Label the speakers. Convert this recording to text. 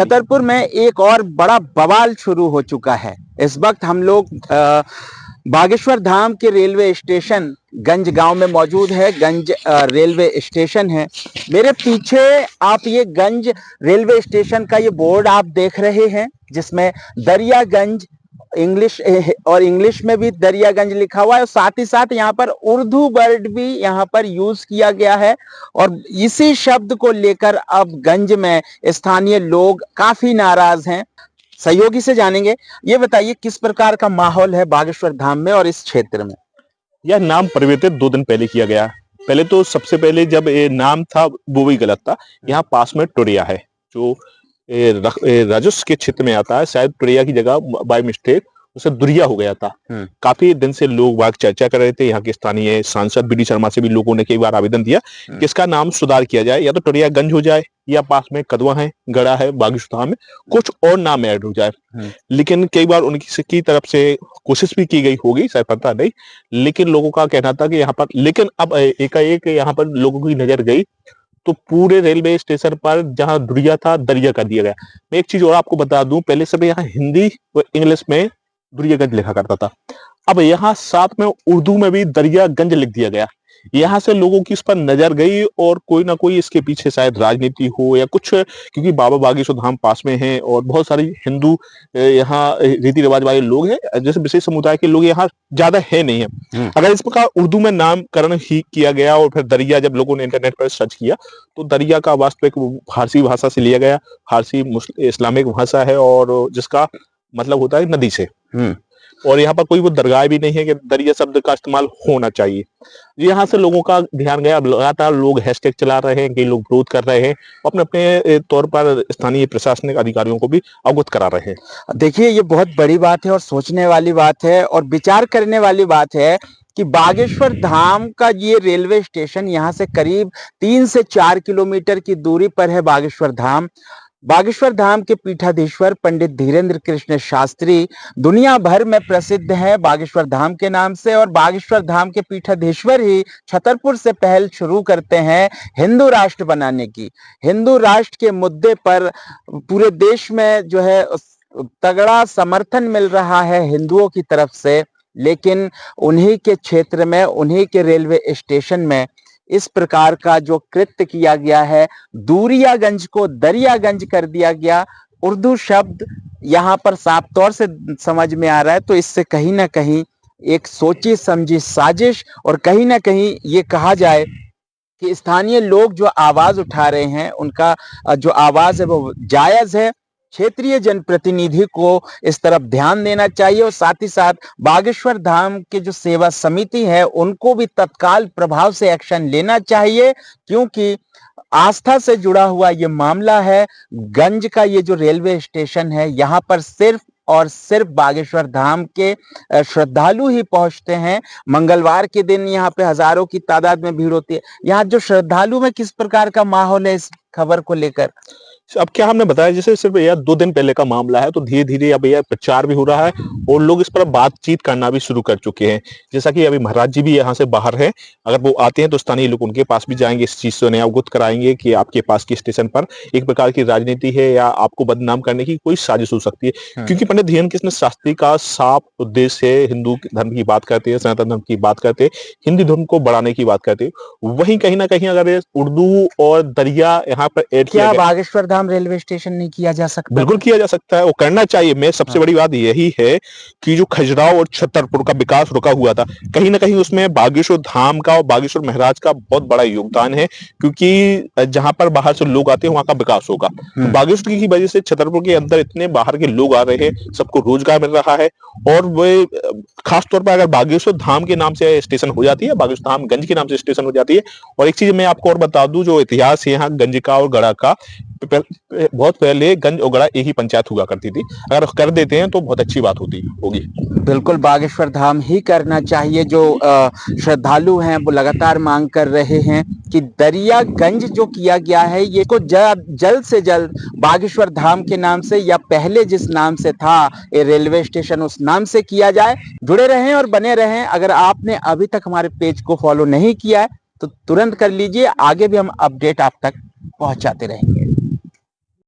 Speaker 1: छतरपुर में एक और बड़ा बवाल शुरू हो चुका है। इस वक्त हम लोग बागेश्वर धाम के रेलवे स्टेशन गंज गांव में मौजूद है। गंज रेलवे स्टेशन है। मेरे पीछे आप ये गंज रेलवे स्टेशन का ये बोर्ड आप देख रहे हैं, जिसमें दरियागंज इंग्लिश में भी दरियागंज लिखा हुआ है और साथ ही साथ यहाँ पर उर्दू वर्ड भी यहाँ पर यूज किया गया है। और इसी शब्द को लेकर अब गंज में स्थानीय लोग काफी नाराज हैं। सहयोगी से जानेंगे। ये बताइए किस प्रकार का माहौल है बागेश्वर धाम में और इस क्षेत्र में।
Speaker 2: यह नाम परिवर्तित 2 दिन पहले किया गया। पहले तो सबसे पहले जब ये नाम था वो भी गलत था। यहाँ पास में टोरिया है जो राजस्व के क्षेत्र में आता है। शायद टोरिया की जगह बाय मिस्टेक उसे दुरिया हो गया था। काफी दिन से लोग बाग चर्चा कर रहे थे। यहाँ के स्थानीय सांसद बीडी शर्मा से भी लोगों ने कई बार आवेदन दिया कि इसका नाम सुधार किया जाए, या तो टोरियागंज हो जाए या पास में कदवा है, गड़ा है, बागेश्वर धाम में कुछ और नाम ऐड हो जाए। लेकिन कई बार उनकी तरफ से कोशिश भी की गई होगी, शायद पता नहीं, लेकिन लोगों का कहना था कि यहाँ पर, लेकिन अब एकाएक यहाँ पर लोगों की नजर गई तो पूरे रेलवे स्टेशन पर जहां दुरिया था दरिया कर दिया गया। मैं एक चीज और आपको बता दूं, पहले सब यहाँ हिंदी और इंग्लिश में दरियागंज लिखा करता था। अब यहाँ साथ में उर्दू में भी दरियागंज लिख दिया गया। यहाँ से लोगों की इस पर नजर गई और कोई ना कोई इसके पीछे शायद राजनीति हो या कुछ, क्योंकि बाबा बागेश्वर धाम पास में है और बहुत सारे हिंदू यहाँ रीति रिवाज वाले लोग हैं, जैसे विशेष समुदाय के लोग यहाँ ज्यादा है नहीं है। अगर इस प्रकार उर्दू में नामकरण ही किया गया और फिर दरिया, जब लोगों ने इंटरनेट पर सर्च किया तो दरिया का वास्तविक फारसी भाषा से लिया गया। फारसी इस्लामिक भाषा है और जिसका मतलब होता है नदी से। और यहाँ पर कोई वो दरगाह भी नहीं है कि दरिया शब्द का इस्तेमाल होना चाहिए। यहाँ से लोगों का ध्यान गया। लगातार लोग हैशटैग चला रहे हैं, कई लोग विरोध कर रहे हैं, अपने अपने तौर पर स्थानीय प्रशासनिक अधिकारियों को भी अवगत करा रहे हैं।
Speaker 1: देखिए, ये बहुत बड़ी बात है और सोचने वाली बात है और विचार करने वाली बात है कि बागेश्वर धाम का ये रेलवे स्टेशन यहाँ से करीब 3 से 4 किलोमीटर की दूरी पर है। बागेश्वर धाम के पीठाधीश्वर पंडित धीरेन्द्र कृष्ण शास्त्री दुनिया भर में प्रसिद्ध हैं बागेश्वर धाम के नाम से। और बागेश्वर धाम के पीठाधीश्वर ही छतरपुर से पहल शुरू करते हैं हिंदू राष्ट्र बनाने की। हिंदू राष्ट्र के मुद्दे पर पूरे देश में जो है तगड़ा समर्थन मिल रहा है हिंदुओं की तरफ से, लेकिन उन्हीं के क्षेत्र में, उन्हीं के रेलवे स्टेशन में इस प्रकार का जो कृत्य किया गया है, दूरियागंज को दरियागंज कर दिया गया। उर्दू शब्द यहाँ पर साफ तौर से समझ में आ रहा है। तो इससे कहीं ना कहीं एक सोची समझी साजिश, और कहीं ना कहीं ये कहा जाए कि स्थानीय लोग जो आवाज उठा रहे हैं उनका जो आवाज है वो जायज है। क्षेत्रीय जनप्रतिनिधि को इस तरफ ध्यान देना चाहिए और साथ ही साथ बागेश्वर धाम के जो सेवा समिति है उनको भी तत्काल प्रभाव से एक्शन लेना चाहिए, क्योंकि आस्था से जुड़ा हुआ ये मामला है। गंज का ये जो रेलवे स्टेशन है, यहाँ पर सिर्फ और सिर्फ बागेश्वर धाम के श्रद्धालु ही पहुंचते हैं। मंगलवार के दिन यहाँ पे हजारों की तादाद में भीड़ होती है। यहाँ जो श्रद्धालु में किस प्रकार का माहौल है इस खबर को लेकर?
Speaker 2: अब क्या हमने बताया, जैसे सिर्फ यह 2 दिन पहले का मामला है, तो धीरे धीरे अब यह प्रचार भी हो रहा है और लोग इस पर बातचीत करना भी शुरू कर चुके हैं। जैसा कि अभी महाराज जी भी यहाँ से बाहर हैं, अगर वो आते हैं तो स्थानीय लोग उनके पास भी जाएंगे, इस चीज से उन्हें अवगत कराएंगे कि आपके पास के स्टेशन पर एक प्रकार की राजनीति है या आपको बदनाम करने की कोई साजिश हो सकती है। क्योंकि पंडित धीरेन्द्र कृष्ण शास्त्री का साफ उद्देश्य है, हिंदू धर्म की बात करते हैं, सनातन धर्म की बात करते हैं, हिंदू धर्म को बढ़ाने की बात करते हैं। वहीं कहीं ना कहीं अगर उर्दू और दरिया यहाँ पर ऐड किया,
Speaker 1: बागेश्वर धाम रेलवे स्टेशन नहीं किया जा सकता?
Speaker 2: बिल्कुल किया जा सकता है, वो करना चाहिए। मैं सबसे बड़ी बात यही है कि जो खजुराहो और छतरपुर का विकास रुका हुआ था, कहीं ना कहीं उसमें बागेश्वर धाम का और बागेश्वर महाराज का बहुत बड़ा योगदान है, क्योंकि जहां पर बाहर से लोग आते हैं वहां का विकास होगा। तो बागेश्वर की वजह से छतरपुर के अंदर इतने बाहर के लोग आ रहे हैं, सबको रोजगार मिल रहा है। और वे खासतौर पर अगर बागेश्वर धाम के नाम से स्टेशन हो जाती है, बागेश्वर धाम गंज के नाम से स्टेशन हो जाती है। और एक चीज मैं आपको और बता दूं, जो इतिहास है यहाँ गंज का और गड़ा का, बहुत पहले गंज और गड़ा एक ही पंचायत हुआ करती थी। अगर कर देते हैं तो बहुत अच्छी बात होगी।
Speaker 1: बिल्कुल बागेश्वर धाम ही करना चाहिए। जो श्रद्धालु हैं वो लगातार मांग कर रहे हैं कि दरियागंज जो किया गया है ये को जल्द से जल्द बागेश्वर धाम के नाम से, या पहले जिस नाम से था ये रेलवे स्टेशन, उस नाम से किया जाए। जुड़े रहें और बने रहें। अगर आपने अभी तक हमारे पेज को फॉलो नहीं किया है तो तुरंत कर लीजिए। आगे भी हम अपडेट आप तक पहुंचाते रहेंगे।